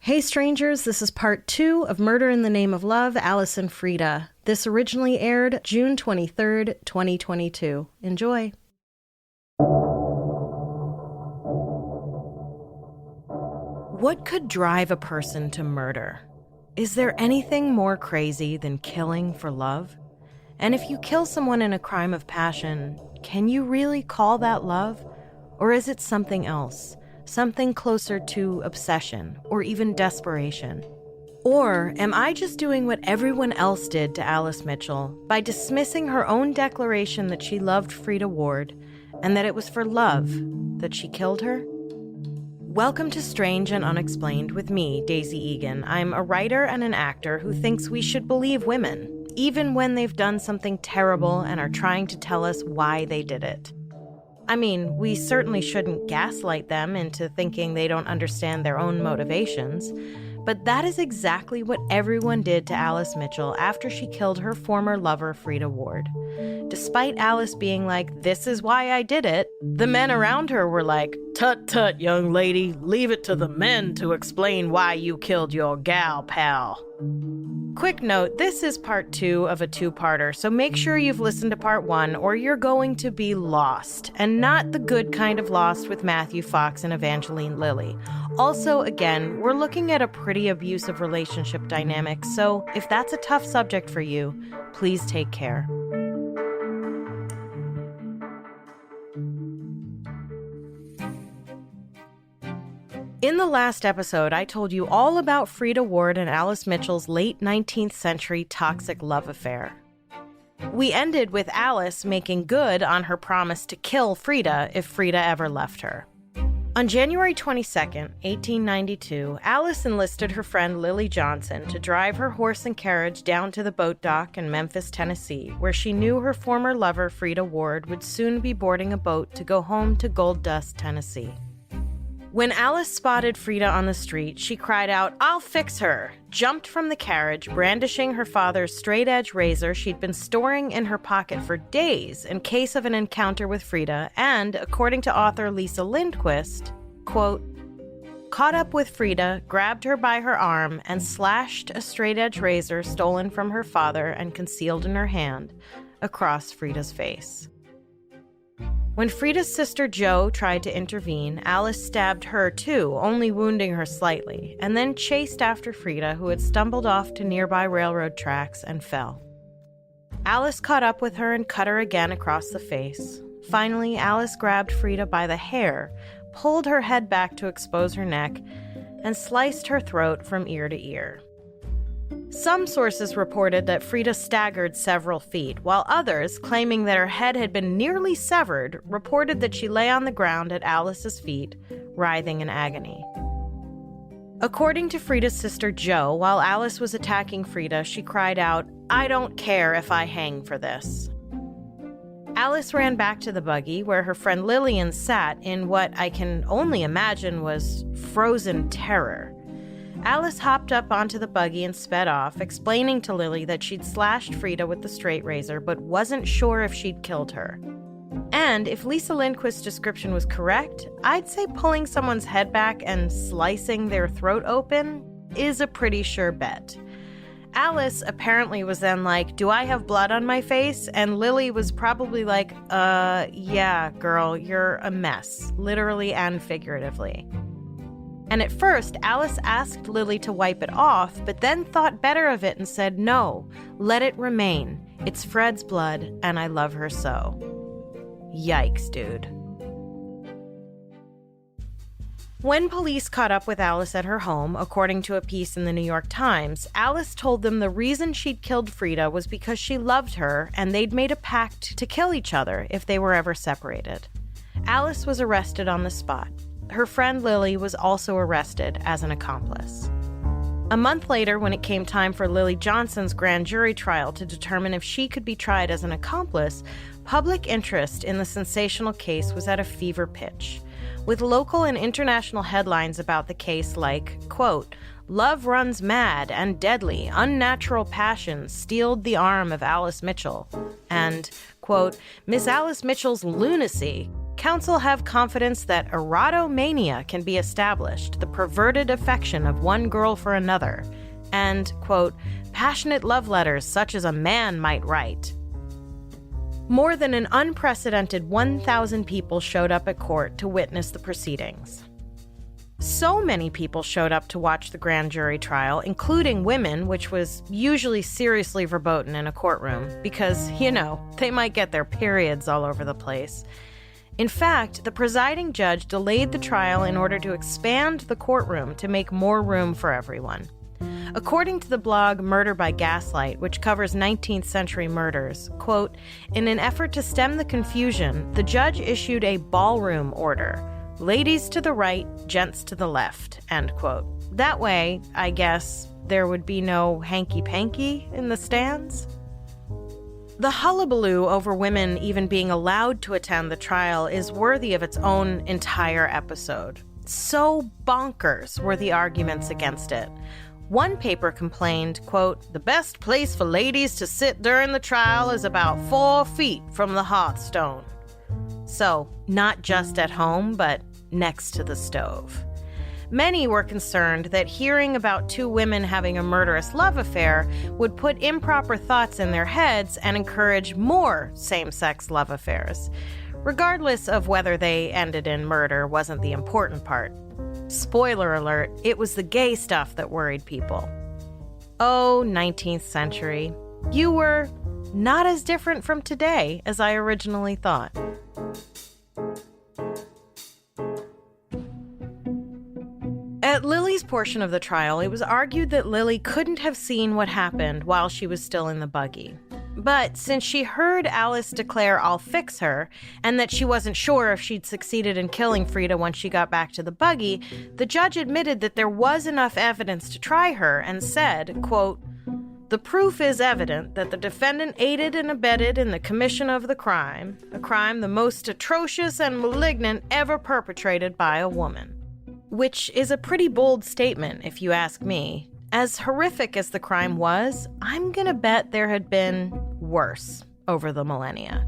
Hey strangers, this is part 2 of Murder in the Name of Love, Alice and Freda. This originally aired June 23rd, 2022. Enjoy. What could drive a person to murder? Is there anything more crazy than killing for love? And if you kill someone in a crime of passion, can you really call that love? Or is it something else? Something closer to obsession or even desperation? Or am I just doing what everyone else did to Alice Mitchell by dismissing her own declaration that she loved Freda Ward and that it was for love that she killed her? Welcome to Strange and Unexplained with me, Daisy Egan. I'm a writer and an actor who thinks we should believe women, even when they've done something terrible and are trying to tell us why they did it. I mean, we certainly shouldn't gaslight them into thinking they don't understand their own motivations, but that is exactly what everyone did to Alice Mitchell after she killed her former lover, Freda Ward. Despite Alice being like, "This is why I did it," the men around her were like, "Tut tut, young lady, leave it to the men to explain why you killed your gal pal." Quick note, this is part 2 of a two-parter, so make sure you've listened to part 1 or you're going to be lost, and not the good kind of lost with Matthew Fox and Evangeline Lilly. Also, again, we're looking at a pretty abusive relationship dynamic, so if that's a tough subject for you, please take care. In the last episode, I told you all about Freda Ward and Alice Mitchell's late 19th century toxic love affair. We ended with Alice making good on her promise to kill Freda if Freda ever left her. On January 22nd, 1892, Alice enlisted her friend Lily Johnson to drive her horse and carriage down to the boat dock in Memphis, Tennessee, where she knew her former lover, Freda Ward, would soon be boarding a boat to go home to Gold Dust, Tennessee. When Alice spotted Freda on the street, she cried out, "I'll fix her!" Jumped from the carriage, brandishing her father's straight-edge razor she'd been storing in her pocket for days in case of an encounter with Freda, and, according to author Lisa Lindquist, quote, caught up with Freda, grabbed her by her arm, and slashed a straight-edge razor stolen from her father and concealed in her hand across Freda's face. When Freda's sister Jo tried to intervene, Alice stabbed her too, only wounding her slightly, and then chased after Freda, who had stumbled off to nearby railroad tracks and fell. Alice caught up with her and cut her again across the face. Finally, Alice grabbed Freda by the hair, pulled her head back to expose her neck, and sliced her throat from ear to ear. Some sources reported that Freda staggered several feet, while others, claiming that her head had been nearly severed, reported that she lay on the ground at Alice's feet, writhing in agony. According to Freda's sister Jo, while Alice was attacking Freda, she cried out, "I don't care if I hang for this." Alice ran back to the buggy, where her friend Lillian sat in what I can only imagine was frozen terror. Alice hopped up onto the buggy and sped off, explaining to Lily that she'd slashed Freda with the straight razor, but wasn't sure if she'd killed her. And if Lisa Lindquist's description was correct, I'd say pulling someone's head back and slicing their throat open is a pretty sure bet. Alice apparently was then like, "Do I have blood on my face?" And Lily was probably like, yeah, girl, you're a mess, literally and figuratively. And at first, Alice asked Lily to wipe it off, but then thought better of it and said, "No, let it remain. It's Fred's blood, and I love her so." Yikes, dude. When police caught up with Alice at her home, according to a piece in the New York Times, Alice told them the reason she'd killed Freda was because she loved her and they'd made a pact to kill each other if they were ever separated. Alice was arrested on the spot. Her friend Lily was also arrested as an accomplice. A month later, when it came time for Lily Johnson's grand jury trial to determine if she could be tried as an accomplice, public interest in the sensational case was at a fever pitch, with local and international headlines about the case like, quote, "Love runs mad and deadly, unnatural passions steeled the arm of Alice Mitchell," and, quote, "Miss Alice Mitchell's lunacy counsel have confidence that erotomania can be established, the perverted affection of one girl for another, and, quote, passionate love letters such as a man might write. More than an unprecedented 1,000 people showed up at court to witness the proceedings. So many people showed up to watch the grand jury trial, including women, which was usually seriously verboten in a courtroom because, they might get their periods all over the place. In fact, the presiding judge delayed the trial in order to expand the courtroom to make more room for everyone. According to the blog Murder by Gaslight, which covers 19th century murders, quote, in an effort to stem the confusion, the judge issued a ballroom order. Ladies to the right, gents to the left, end quote. That way, I guess, there would be no hanky-panky in the stands? The hullabaloo over women even being allowed to attend the trial is worthy of its own entire episode. So bonkers were the arguments against it. One paper complained, quote, the best place for ladies to sit during the trial is about 4 feet from the hearthstone. So, not just at home, but next to the stove. Many were concerned that hearing about 2 women having a murderous love affair would put improper thoughts in their heads and encourage more same-sex love affairs. Regardless of whether they ended in murder wasn't the important part. Spoiler alert, it was the gay stuff that worried people. Oh, 19th century. You were not as different from today as I originally thought. At Lily's portion of the trial, it was argued that Lily couldn't have seen what happened while she was still in the buggy. But since she heard Alice declare, "I'll fix her," and that she wasn't sure if she'd succeeded in killing Freda once she got back to the buggy, the judge admitted that there was enough evidence to try her and said, quote, "The proof is evident that the defendant aided and abetted in the commission of the crime, a crime the most atrocious and malignant ever perpetrated by a woman." Which is a pretty bold statement, if you ask me. As horrific as the crime was, I'm gonna bet there had been worse over the millennia.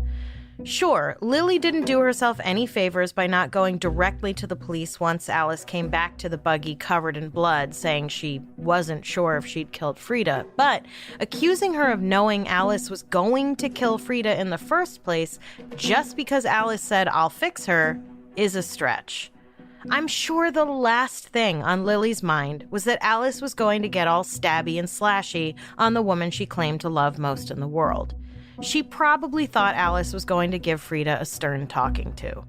Sure, Lily didn't do herself any favors by not going directly to the police once Alice came back to the buggy covered in blood, saying she wasn't sure if she'd killed Freda, but accusing her of knowing Alice was going to kill Freda in the first place just because Alice said, "I'll fix her," is a stretch. I'm sure the last thing on Lily's mind was that Alice was going to get all stabby and slashy on the woman she claimed to love most in the world. She probably thought Alice was going to give Freda a stern talking to.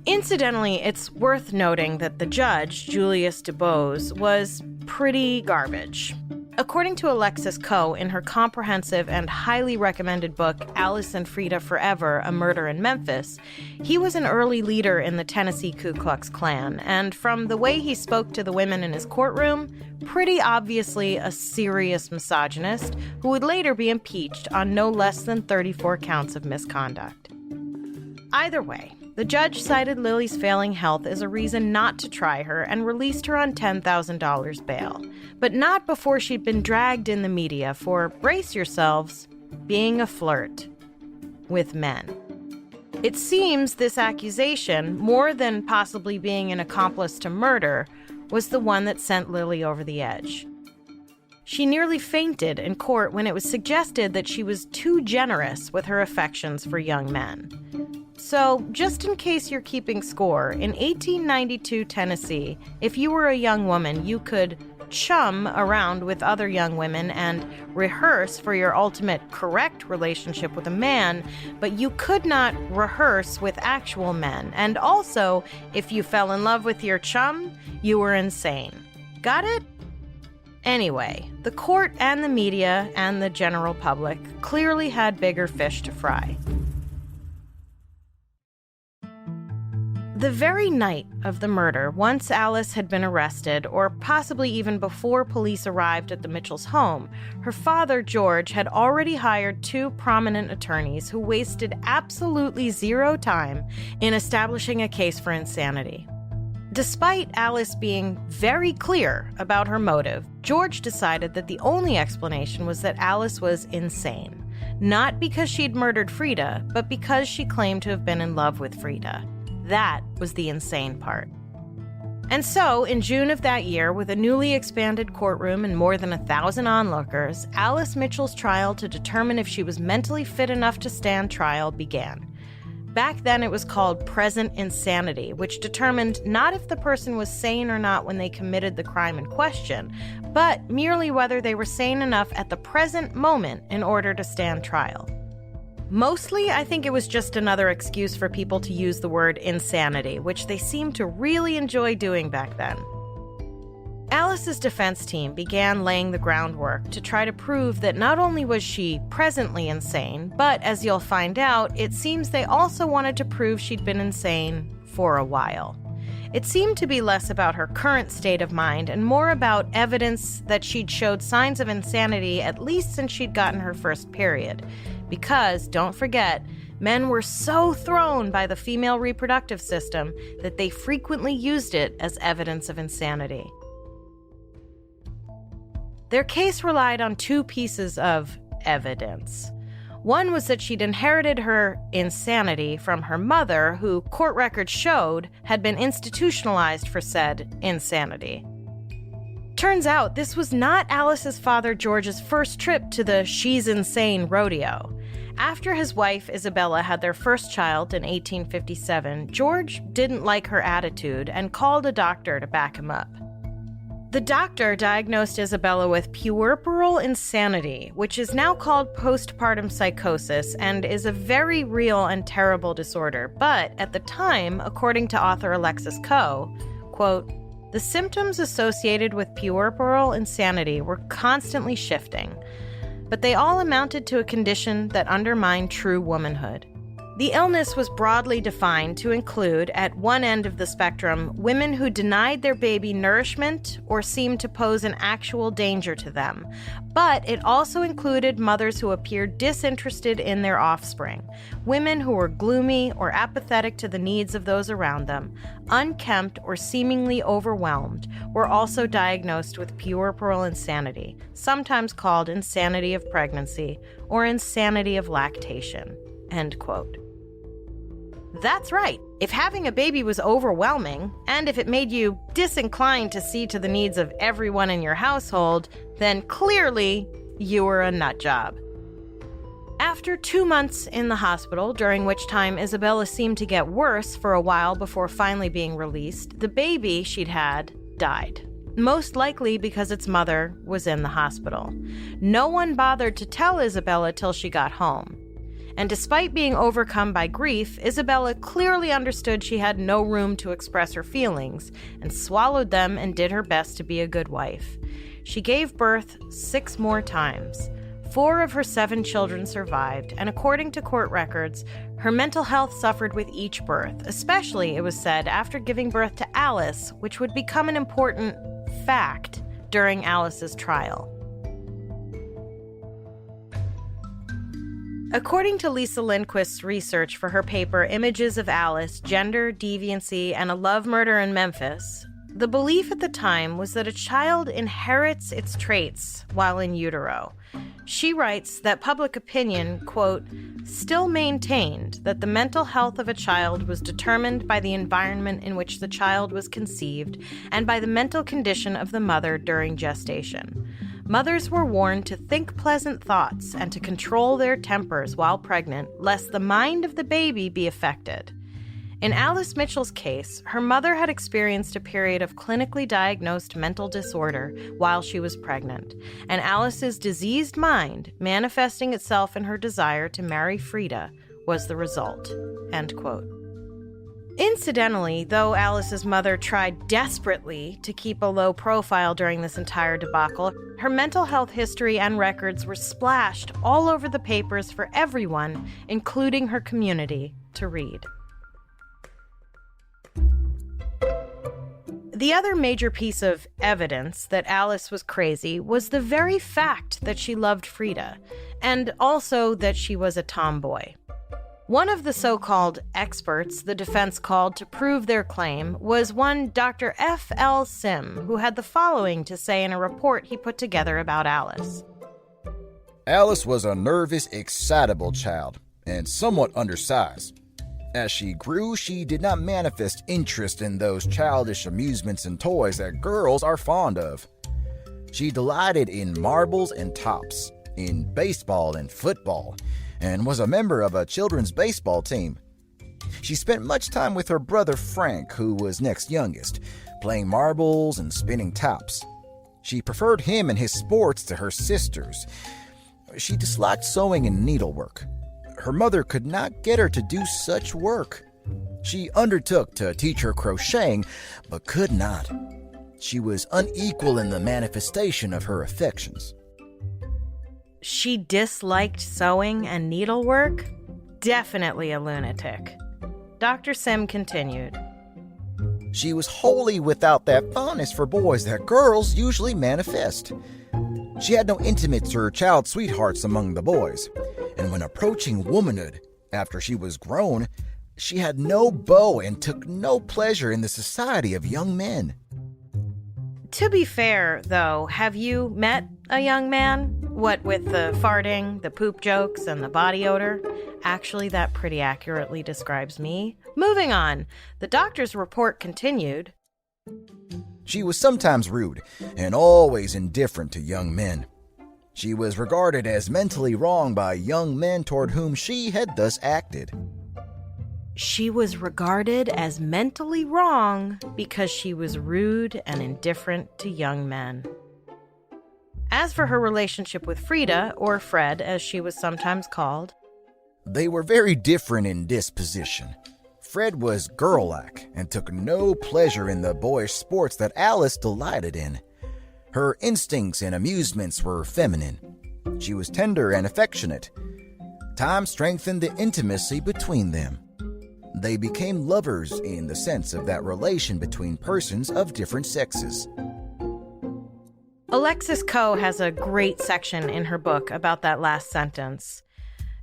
Incidentally, it's worth noting that the judge, Julius Dubose, was pretty garbage. According to Alexis Coe in her comprehensive and highly recommended book, Alice and Freda Forever, A Murder in Memphis, he was an early leader in the Tennessee Ku Klux Klan, and from the way he spoke to the women in his courtroom, pretty obviously a serious misogynist who would later be impeached on no less than 34 counts of misconduct. Either way, the judge cited Lily's failing health as a reason not to try her and released her on $10,000 bail, but not before she'd been dragged in the media for, brace yourselves, being a flirt with men. It seems this accusation, more than possibly being an accomplice to murder, was the one that sent Lily over the edge. She nearly fainted in court when it was suggested that she was too generous with her affections for young men. So, just in case you're keeping score, in 1892 Tennessee, if you were a young woman, you could chum around with other young women and rehearse for your ultimate correct relationship with a man, but you could not rehearse with actual men. And also, if you fell in love with your chum, you were insane. Got it? Anyway, the court and the media and the general public clearly had bigger fish to fry. The very night of the murder, once Alice had been arrested, or possibly even before police arrived at the Mitchells' home, her father, George, had already hired 2 prominent attorneys who wasted absolutely zero time in establishing a case for insanity. Despite Alice being very clear about her motive, George decided that the only explanation was that Alice was insane. not because she'd murdered Freda, but because she claimed to have been in love with Freda. That was the insane part. And so, in June of that year, with a newly expanded courtroom and more than 1,000 onlookers, Alice Mitchell's trial to determine if she was mentally fit enough to stand trial began. Back then, it was called present insanity, which determined not if the person was sane or not when they committed the crime in question, but merely whether they were sane enough at the present moment in order to stand trial. Mostly, I think it was just another excuse for people to use the word insanity, which they seemed to really enjoy doing back then. Alice's defense team began laying the groundwork to try to prove that not only was she presently insane, but as you'll find out, it seems they also wanted to prove she'd been insane for a while. It seemed to be less about her current state of mind and more about evidence that she'd showed signs of insanity at least since she'd gotten her first period. Because, don't forget, men were so thrown by the female reproductive system that they frequently used it as evidence of insanity. Their case relied on two pieces of evidence. One was that she'd inherited her insanity from her mother, who court records showed had been institutionalized for said insanity. Turns out this was not Alice's father George's first trip to the She's Insane rodeo. After his wife Isabella had their first child in 1857, George didn't like her attitude and called a doctor to back him up. The doctor diagnosed Isabella with puerperal insanity, which is now called postpartum psychosis and is a very real and terrible disorder. But at the time, according to author Alexis Coe, quote, "The symptoms associated with puerperal insanity were constantly shifting, but they all amounted to a condition that undermined true womanhood. The illness was broadly defined to include, at one end of the spectrum, women who denied their baby nourishment or seemed to pose an actual danger to them. But it also included mothers who appeared disinterested in their offspring, women who were gloomy or apathetic to the needs of those around them, unkempt or seemingly overwhelmed, were also diagnosed with puerperal insanity, sometimes called insanity of pregnancy or insanity of lactation." End quote. That's right. If having a baby was overwhelming, and if it made you disinclined to see to the needs of everyone in your household, then clearly you were a nut job. After 2 months in the hospital, during which time Isabella seemed to get worse for a while before finally being released, the baby she'd had died. Most likely because its mother was in the hospital. No one bothered to tell Isabella till she got home. And despite being overcome by grief, Isabella clearly understood she had no room to express her feelings and swallowed them and did her best to be a good wife. She gave birth 6 more times. 4 of her 7 children survived, and according to court records, her mental health suffered with each birth, especially, it was said, after giving birth to Alice, which would become an important fact during Alice's trial. According to Lisa Lindquist's research for her paper Images of Alice, Gender, Deviancy, and a Love Murder in Memphis, the belief at the time was that a child inherits its traits while in utero. She writes that public opinion, quote, "still maintained that the mental health of a child was determined by the environment in which the child was conceived and by the mental condition of the mother during gestation. Mothers were warned to think pleasant thoughts and to control their tempers while pregnant, lest the mind of the baby be affected." In Alice Mitchell's case, her mother had experienced a period of clinically diagnosed mental disorder while she was pregnant, and Alice's diseased mind, manifesting itself in her desire to marry Freda, was the result. End quote. Incidentally, though Alice's mother tried desperately to keep a low profile during this entire debacle, her mental health history and records were splashed all over the papers for everyone, including her community, to read. The other major piece of evidence that Alice was crazy was the very fact that she loved Freda, and also that she was a tomboy. One of the so-called experts the defense called to prove their claim was one Dr. F.L. Sim, who had the following to say in a report he put together about Alice. Alice was a nervous, excitable child, and somewhat undersized. As she grew, she did not manifest interest in those childish amusements and toys that girls are fond of. She delighted in marbles and tops, in baseball and football, and was a member of a children's baseball team. She spent much time with her brother Frank, who was next youngest, playing marbles and spinning tops. She preferred him and his sports to her sisters. She disliked sewing and needlework. Her mother could not get her to do such work. She undertook to teach her crocheting, but could not. She was unequal in the manifestation of her affections. She disliked sewing and needlework? Definitely a lunatic. Dr. Sim continued. She was wholly without that fondness for boys that girls usually manifest. She had no intimates or child sweethearts among the boys, and when approaching womanhood, after she was grown, she had no beau and took no pleasure in the society of young men. To be fair, though, have you met a young man? What with the farting, the poop jokes, and the body odor? Actually, that pretty accurately describes me. Moving on, the doctor's report continued. She was sometimes rude and always indifferent to young men. She was regarded as mentally wrong by young men toward whom she had thus acted. She was regarded as mentally wrong because she was rude and indifferent to young men. As for her relationship with Freda, or Fred as she was sometimes called, they were very different in disposition. Fred was girl-like and took no pleasure in the boyish sports that Alice delighted in. Her instincts and amusements were feminine. She was tender and affectionate. Time strengthened the intimacy between them. They became lovers in the sense of that relation between persons of different sexes. Alexis Coe has a great section in her book about that last sentence.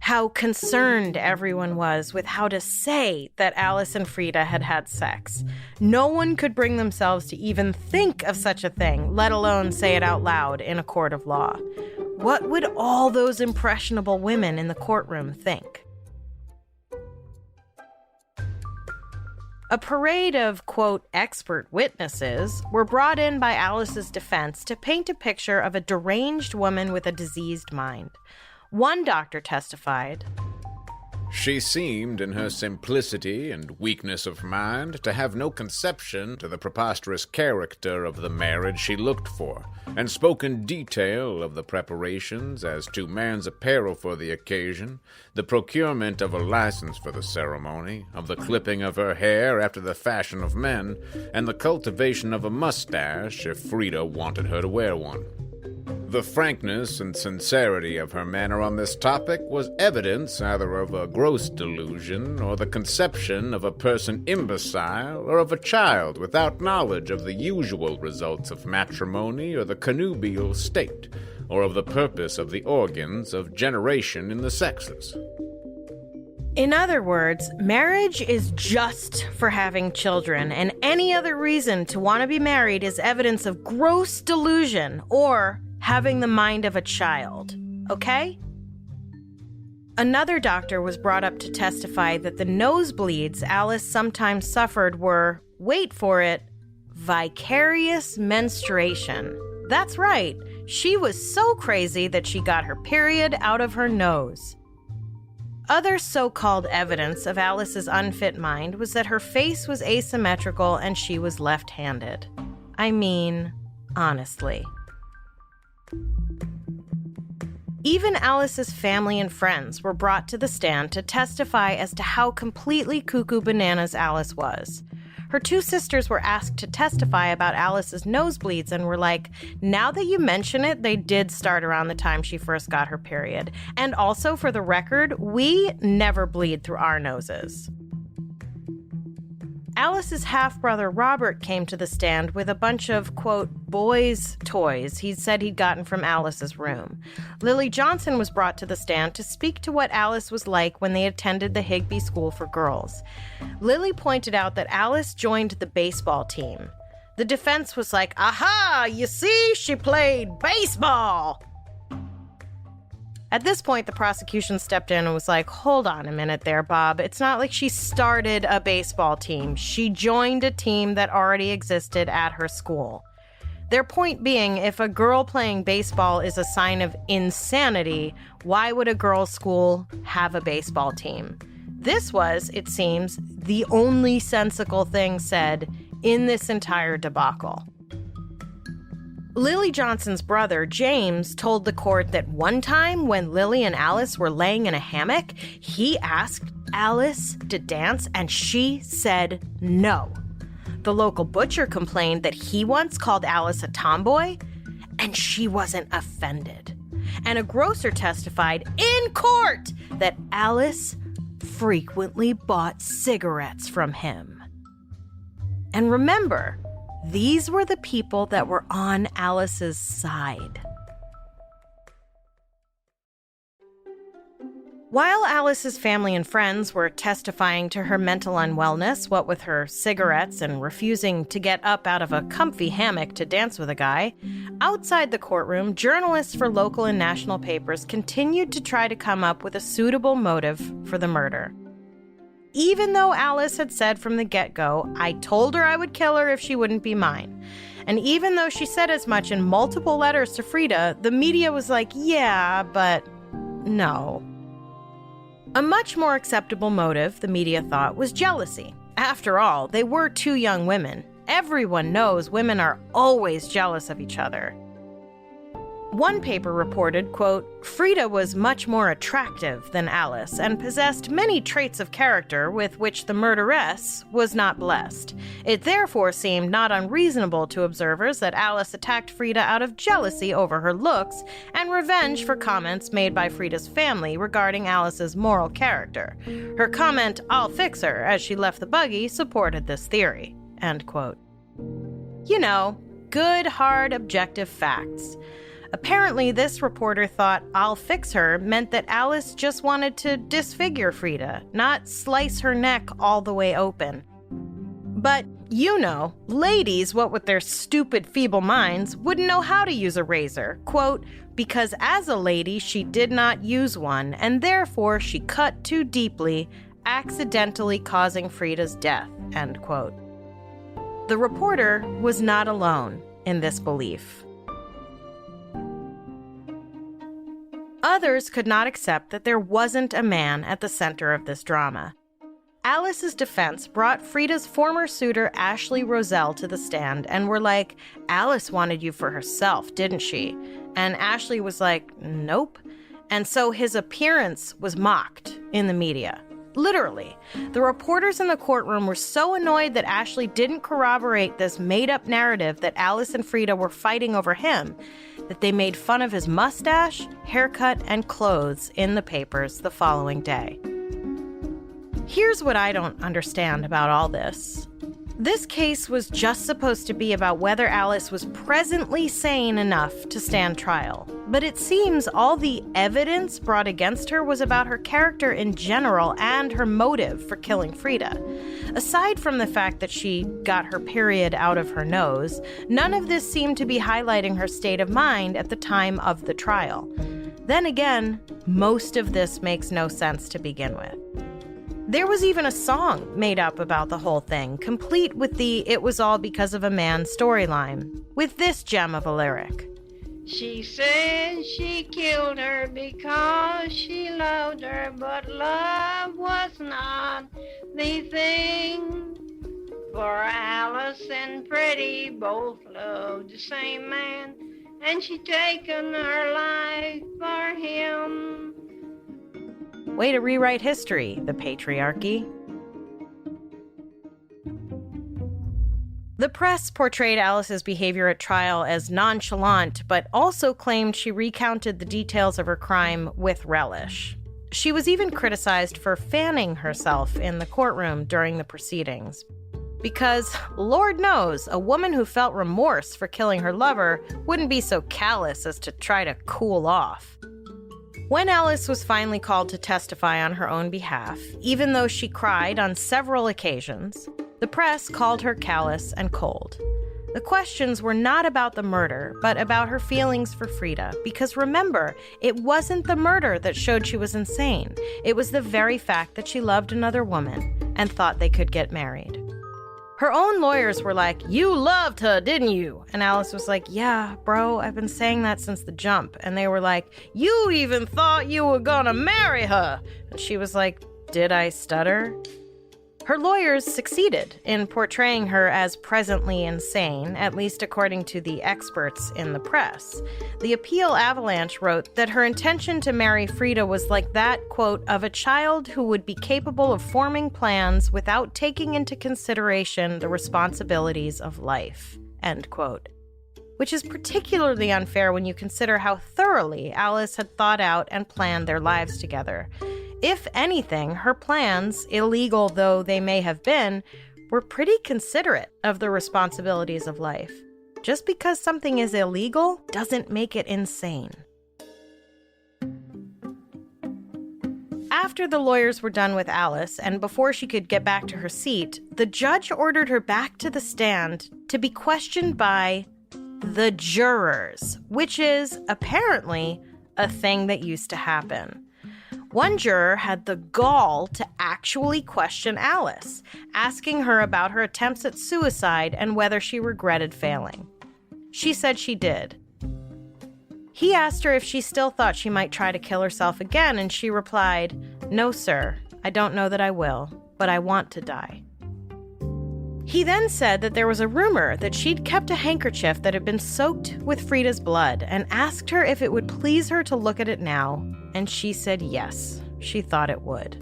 How concerned everyone was with how to say that Alice and Freda had had sex. No one could bring themselves to even think of such a thing, let alone say it out loud in a court of law. What would all those impressionable women in the courtroom think? A parade of, quote, expert witnesses were brought in by Alice's defense to paint a picture of a deranged woman with a diseased mind. One doctor testified, "She seemed, in her simplicity and weakness of mind, to have no conception to the preposterous character of the marriage she looked for, and spoke in detail of the preparations as to man's apparel for the occasion, the procurement of a license for the ceremony, of the clipping of her hair after the fashion of men, and the cultivation of a mustache if Freda wanted her to wear one. The frankness and sincerity of her manner on this topic was evidence either of a gross delusion or the conception of a person imbecile or of a child without knowledge of the usual results of matrimony or the connubial state, or of the purpose of the organs of generation in the sexes." In other words, marriage is just for having children, and any other reason to want to be married is evidence of gross delusion or having the mind of a child, okay? Another doctor was brought up to testify that the nosebleeds Alice sometimes suffered were, wait for it, vicarious menstruation. That's right, she was so crazy that she got her period out of her nose. Other so-called evidence of Alice's unfit mind was that her face was asymmetrical and she was left-handed. I mean, honestly. Even Alice's family and friends were brought to the stand to testify as to how completely cuckoo bananas Alice was. Her two sisters were asked to testify about Alice's nosebleeds and were like, now that you mention it, they did start around the time she first got her period. And also, for the record, we never bleed through our noses. Alice's half-brother Robert came to the stand with a bunch of, quote, boys' toys he'd said he'd gotten from Alice's room. Lily Johnson was brought to the stand to speak to what Alice was like when they attended the Higbee School for Girls. Lily pointed out that Alice joined the baseball team. The defense was like, aha, you see, she played baseball. At this point, the prosecution stepped in and was like, hold on a minute there, Bob. It's not like she started a baseball team. She joined a team that already existed at her school. Their point being, if a girl playing baseball is a sign of insanity, why would a girls' school have a baseball team? This was, it seems, the only sensical thing said in this entire debacle. Lily Johnson's brother, James, told the court that one time when Lily and Alice were laying in a hammock, he asked Alice to dance and she said no. The local butcher complained that he once called Alice a tomboy and she wasn't offended. And a grocer testified in court that Alice frequently bought cigarettes from him. And remember, these were the people that were on Alice's side. While Alice's family and friends were testifying to her mental unwellness, what with her cigarettes and refusing to get up out of a comfy hammock to dance with a guy, outside the courtroom, journalists for local and national papers continued to try to come up with a suitable motive for the murder. Even though Alice had said from the get-go, I told her I would kill her if she wouldn't be mine. And even though she said as much in multiple letters to Freda, the media was like, yeah, but no. A much more acceptable motive, the media thought, was jealousy. After all, they were two young women. Everyone knows women are always jealous of each other. One paper reported, quote, Freda was much more attractive than Alice and possessed many traits of character with which the murderess was not blessed. It therefore seemed not unreasonable to observers that Alice attacked Freda out of jealousy over her looks and revenge for comments made by Freda's family regarding Alice's moral character. Her comment, I'll fix her, as she left the buggy, supported this theory, end quote. You know, good, hard, objective facts. Apparently, this reporter thought I'll fix her meant that Alice just wanted to disfigure Freda, not slice her neck all the way open. But, you know, ladies, what with their stupid, feeble minds, wouldn't know how to use a razor. Quote, because as a lady, she did not use one, and therefore she cut too deeply, accidentally causing Freda's death, end quote. The reporter was not alone in this belief. Others could not accept that there wasn't a man at the center of this drama. Alice's defense brought Freda's former suitor Ashley Roselle to the stand and were like, Alice wanted you for herself, didn't she? And Ashley was like, nope. And so his appearance was mocked in the media. Literally. The reporters in the courtroom were so annoyed that Ashley didn't corroborate this made-up narrative that Alice and Freda were fighting over him that they made fun of his mustache, haircut, and clothes in the papers the following day. Here's what I don't understand about all this. This case was just supposed to be about whether Alice was presently sane enough to stand trial. But it seems all the evidence brought against her was about her character in general and her motive for killing Freda. Aside from the fact that she got her period out of her nose, none of this seemed to be highlighting her state of mind at the time of the trial. Then again, most of this makes no sense to begin with. There was even a song made up about the whole thing, complete with the "it was all because of a man" storyline, with this gem of a lyric. She said she killed her because she loved her, but love was not the thing. For Alice and Freddie both loved the same man, and she taken her life for him. Way to rewrite history, the patriarchy. The press portrayed Alice's behavior at trial as nonchalant, but also claimed she recounted the details of her crime with relish. She was even criticized for fanning herself in the courtroom during the proceedings. Because, Lord knows, a woman who felt remorse for killing her lover wouldn't be so callous as to try to cool off. When Alice was finally called to testify on her own behalf, even though she cried on several occasions, the press called her callous and cold. The questions were not about the murder, but about her feelings for Freda. Because remember, it wasn't the murder that showed she was insane. It was the very fact that she loved another woman and thought they could get married. Her own lawyers were like, "You loved her, didn't you?" And Alice was like, "Yeah, bro, I've been saying that since the jump." And they were like, "You even thought you were gonna marry her." And she was like, "Did I stutter?" Her lawyers succeeded in portraying her as presently insane, at least according to the experts in the press. The Appeal Avalanche wrote that her intention to marry Freda was like that, quote, "of a child who would be capable of forming plans without taking into consideration the responsibilities of life," end quote. Which is particularly unfair when you consider how thoroughly Alice had thought out and planned their lives together. If anything, her plans, illegal though they may have been, were pretty considerate of the responsibilities of life. Just because something is illegal doesn't make it insane. After the lawyers were done with Alice, and before she could get back to her seat, the judge ordered her back to the stand to be questioned by the jurors, which is apparently a thing that used to happen. One juror had the gall to actually question Alice, asking her about her attempts at suicide and whether she regretted failing. She said she did. He asked her if she still thought she might try to kill herself again, and she replied, "No, sir, I don't know that I will, but I want to die." He then said that there was a rumor that she'd kept a handkerchief that had been soaked with Freda's blood and asked her if it would please her to look at it now, and she said yes, she thought it would.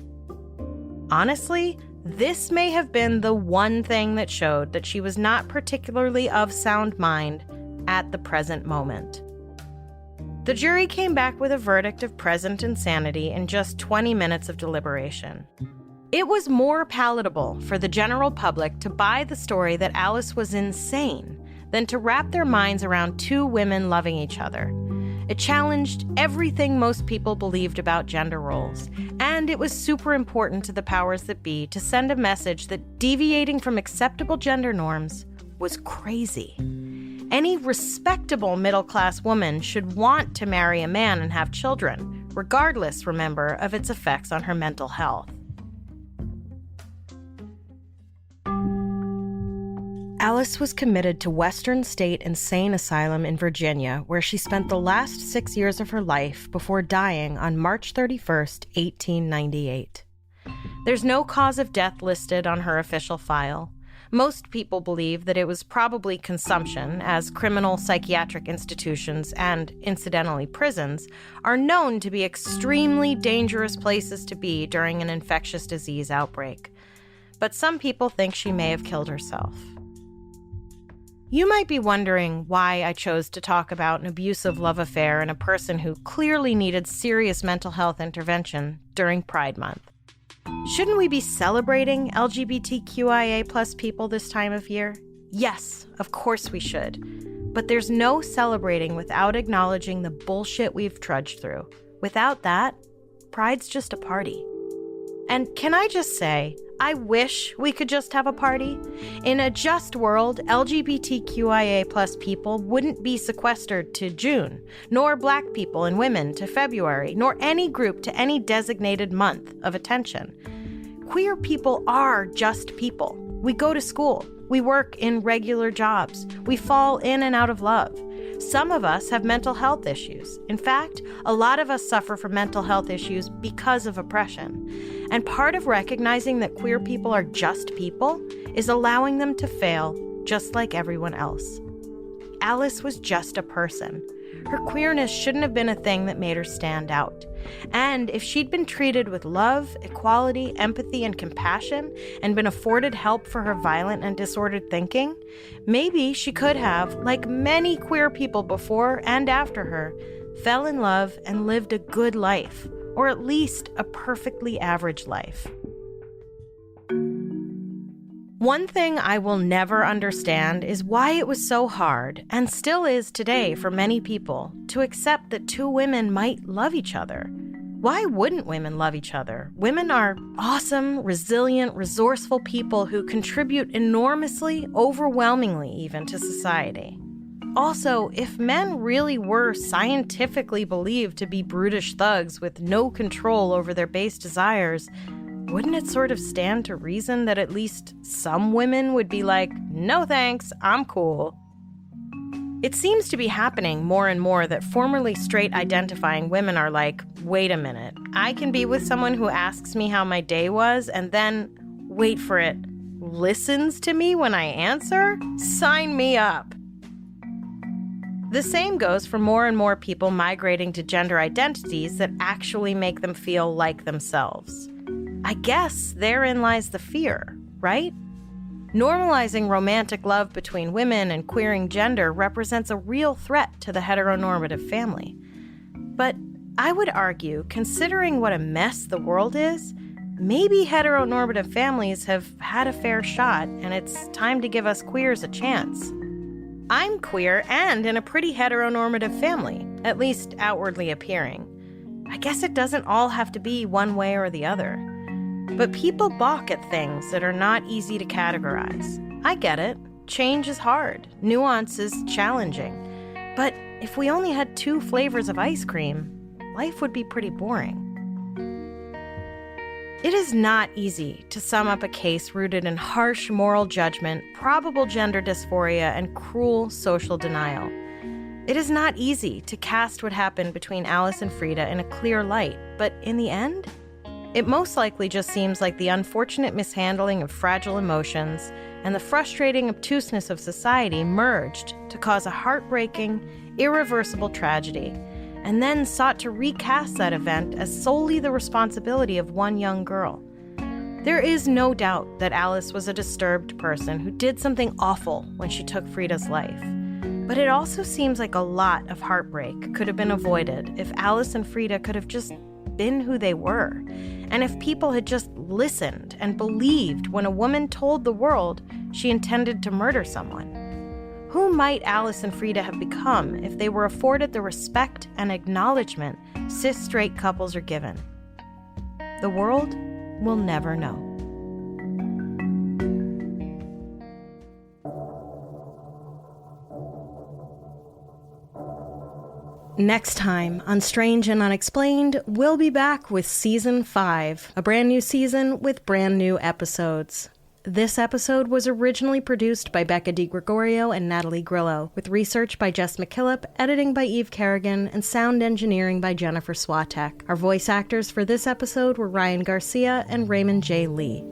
Honestly, this may have been the one thing that showed that she was not particularly of sound mind at the present moment. The jury came back with a verdict of present insanity in just 20 minutes of deliberation. It was more palatable for the general public to buy the story that Alice was insane than to wrap their minds around two women loving each other. It challenged everything most people believed about gender roles, and it was super important to the powers that be to send a message that deviating from acceptable gender norms was crazy. Any respectable middle-class woman should want to marry a man and have children, regardless, remember, of its effects on her mental health. Alice was committed to Western State Insane Asylum in Virginia, where she spent the last 6 years of her life before dying on March 31st, 1898. There's no cause of death listed on her official file. Most people believe that it was probably consumption, as criminal psychiatric institutions and, incidentally, prisons are known to be extremely dangerous places to be during an infectious disease outbreak. But some people think she may have killed herself. You might be wondering why I chose to talk about an abusive love affair and a person who clearly needed serious mental health intervention during Pride Month. Shouldn't we be celebrating LGBTQIA+ people this time of year? Yes, of course we should. But there's no celebrating without acknowledging the bullshit we've trudged through. Without that, Pride's just a party. And can I just say, I wish we could just have a party. In a just world, LGBTQIA+ people wouldn't be sequestered to June, nor Black people and women to February, nor any group to any designated month of attention. Queer people are just people. We go to school. We work in regular jobs. We fall in and out of love. Some of us have mental health issues. In fact, a lot of us suffer from mental health issues because of oppression. And part of recognizing that queer people are just people is allowing them to fail just like everyone else. Alice was just a person. Her queerness shouldn't have been a thing that made her stand out. And if she'd been treated with love, equality, empathy, and compassion, and been afforded help for her violent and disordered thinking, maybe she could have, like many queer people before and after her, fell in love and lived a good life, or at least a perfectly average life. One thing I will never understand is why it was so hard, and still is today for many people, to accept that two women might love each other. Why wouldn't women love each other? Women are awesome, resilient, resourceful people who contribute enormously, overwhelmingly even, to society. Also, if men really were scientifically believed to be brutish thugs with no control over their base desires, wouldn't it sort of stand to reason that at least some women would be like, no thanks, I'm cool? It seems to be happening more and more that formerly straight identifying women are like, wait a minute, I can be with someone who asks me how my day was and then, wait for it, listens to me when I answer? Sign me up. The same goes for more and more people migrating to gender identities that actually make them feel like themselves. I guess therein lies the fear, right? Normalizing romantic love between women and queering gender represents a real threat to the heteronormative family. But I would argue, considering what a mess the world is, maybe heteronormative families have had a fair shot, and it's time to give us queers a chance. I'm queer and in a pretty heteronormative family, at least outwardly appearing. I guess it doesn't all have to be one way or the other. But people balk at things that are not easy to categorize. I get it. Change is hard. Nuance is challenging. But if we only had 2 flavors of ice cream, life would be pretty boring. It is not easy to sum up a case rooted in harsh moral judgment, probable gender dysphoria, and cruel social denial. It is not easy to cast what happened between Alice and Freda in a clear light, but in the end, it most likely just seems like the unfortunate mishandling of fragile emotions and the frustrating obtuseness of society merged to cause a heartbreaking, irreversible tragedy, and then sought to recast that event as solely the responsibility of one young girl. There is no doubt that Alice was a disturbed person who did something awful when she took Freda's life. But it also seems like a lot of heartbreak could have been avoided if Alice and Freda could have just been who they were, and if people had just listened and believed when a woman told the world she intended to murder someone. Who might Alice and Freda have become if they were afforded the respect and acknowledgement cis-straight couples are given? The world will never know. Next time on Strange and Unexplained, we'll be back with Season 5, a brand new season with brand new episodes. This episode was originally produced by Becca DiGregorio and Natalie Grillo, with research by Jess McKillop, editing by Eve Kerrigan, and sound engineering by Jennifer Swatek. Our voice actors for this episode were Ryan Garcia and Raymond J. Lee.